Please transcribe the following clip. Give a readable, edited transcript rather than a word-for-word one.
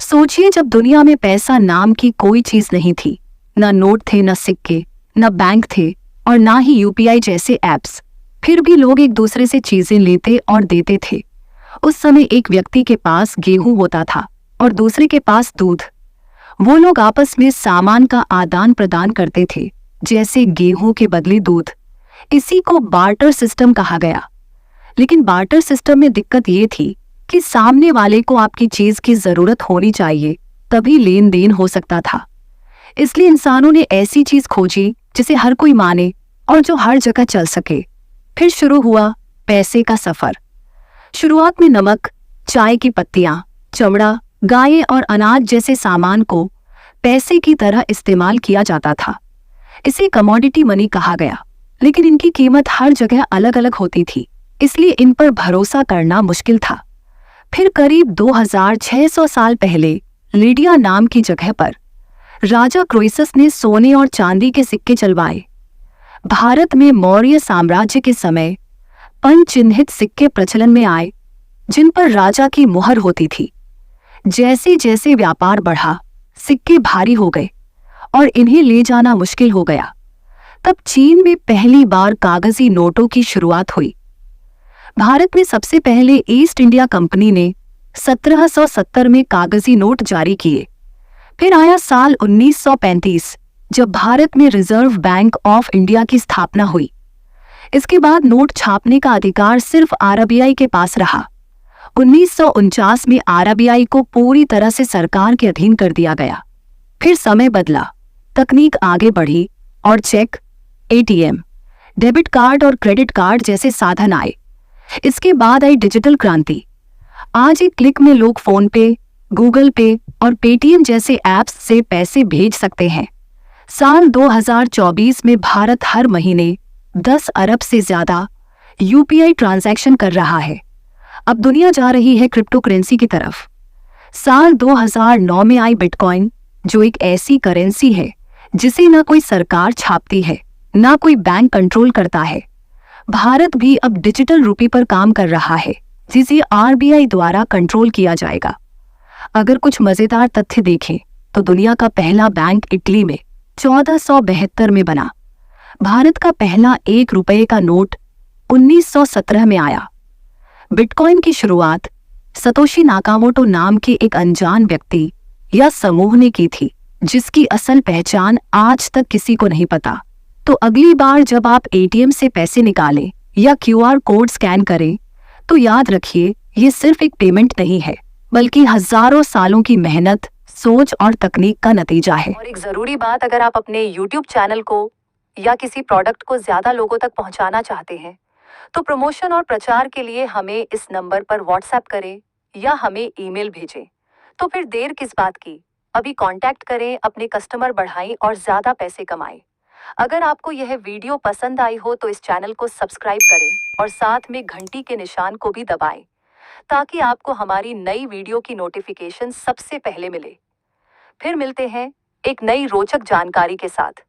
सोचिए, जब दुनिया में पैसा नाम की कोई चीज नहीं थी, न नोट थे, न सिक्के, न बैंक थे और ना ही यूपीआई जैसे ऐप्स, फिर भी लोग एक दूसरे से चीजें लेते और देते थे। उस समय एक व्यक्ति के पास गेहूं होता था और दूसरे के पास दूध। वो लोग आपस में सामान का आदान प्रदान करते थे, जैसे गेहूं के बदले दूध। इसी को बार्टर सिस्टम कहा गया। लेकिन बार्टर सिस्टम में दिक्कत ये थी कि सामने वाले को आपकी चीज की जरूरत होनी चाहिए, तभी लेन देन हो सकता था। इसलिए इंसानों ने ऐसी चीज खोजी जिसे हर कोई माने और जो हर जगह चल सके। फिर शुरू हुआ पैसे का सफर। शुरुआत में नमक, चाय की पत्तियां, चमड़ा, गायें और अनाज जैसे सामान को पैसे की तरह इस्तेमाल किया जाता था। इसे कमोडिटी मनी कहा गया, लेकिन इनकी कीमत हर जगह अलग अलग होती थी, इसलिए इन पर भरोसा करना मुश्किल था। फिर करीब 2600 साल पहले लीडिया नाम की जगह पर राजा क्रोइसस ने सोने और चांदी के सिक्के चलवाए। भारत में मौर्य साम्राज्य के समय पंचचिह्नित सिक्के प्रचलन में आए, जिन पर राजा की मुहर होती थी। जैसे जैसे व्यापार बढ़ा, सिक्के भारी हो गए और इन्हें ले जाना मुश्किल हो गया। तब चीन में पहली बार कागजी नोटों की शुरुआत हुई। भारत में सबसे पहले ईस्ट इंडिया कंपनी ने 1770 में कागजी नोट जारी किए। फिर आया साल 1935, जब भारत में रिजर्व बैंक ऑफ इंडिया की स्थापना हुई। इसके बाद नोट छापने का अधिकार सिर्फ आरबीआई के पास रहा। 1949 में आरबीआई को पूरी तरह से सरकार के अधीन कर दिया गया। फिर समय बदला, तकनीक आगे बढ़ी और चेक, एटीएम, डेबिट कार्ड और क्रेडिट कार्ड जैसे साधन आए। इसके बाद आई डिजिटल क्रांति। आज एक क्लिक में लोग फोन पे, गूगल पे और पेटीएम जैसे ऐप्स से पैसे भेज सकते हैं। साल 2024 में भारत हर महीने 10 अरब से ज्यादा यूपीआई ट्रांजैक्शन कर रहा है। अब दुनिया जा रही है क्रिप्टो करेंसी की तरफ। साल 2009 में आई बिटकॉइन, जो एक ऐसी करेंसी है जिसे ना कोई सरकार छापती है, ना कोई बैंक कंट्रोल करता है। भारत भी अब डिजिटल रूपी पर काम कर रहा है, जिसे आरबीआई द्वारा कंट्रोल किया जाएगा। अगर कुछ मजेदार तथ्य देखें तो दुनिया का पहला बैंक इटली में 1472 में बना। भारत का पहला 1 रुपये का नोट 1917 में आया। बिटकॉइन की शुरुआत सतोशी नाकामोटो नाम के एक अनजान व्यक्ति या समूह ने की थी, जिसकी असल पहचान आज तक किसी को नहीं पता। तो अगली बार जब आप एटीएम से पैसे निकालें या क्यूआर कोड स्कैन करें, तो याद रखिए, ये सिर्फ एक पेमेंट नहीं है, बल्कि हजारों सालों की मेहनत, सोच और तकनीक का नतीजा है। और एक जरूरी बात, अगर आप अपने YouTube चैनल को या किसी प्रोडक्ट को ज्यादा लोगों तक पहुंचाना चाहते हैं, तो प्रमोशन और प्रचार के लिए हमें इस नंबर पर व्हाट्सएप करें या हमें ईमेल भेजें। तो फिर देर किस बात की, अभी कांटेक्ट करें, अपने कस्टमर बढ़ाएं और ज्यादा पैसे कमाएं। अगर आपको यह वीडियो पसंद आई हो तो इस चैनल को सब्सक्राइब करें और साथ में घंटी के निशान को भी दबाएं, ताकि आपको हमारी नई वीडियो की नोटिफिकेशन सबसे पहले मिले। फिर मिलते हैं एक नई रोचक जानकारी के साथ।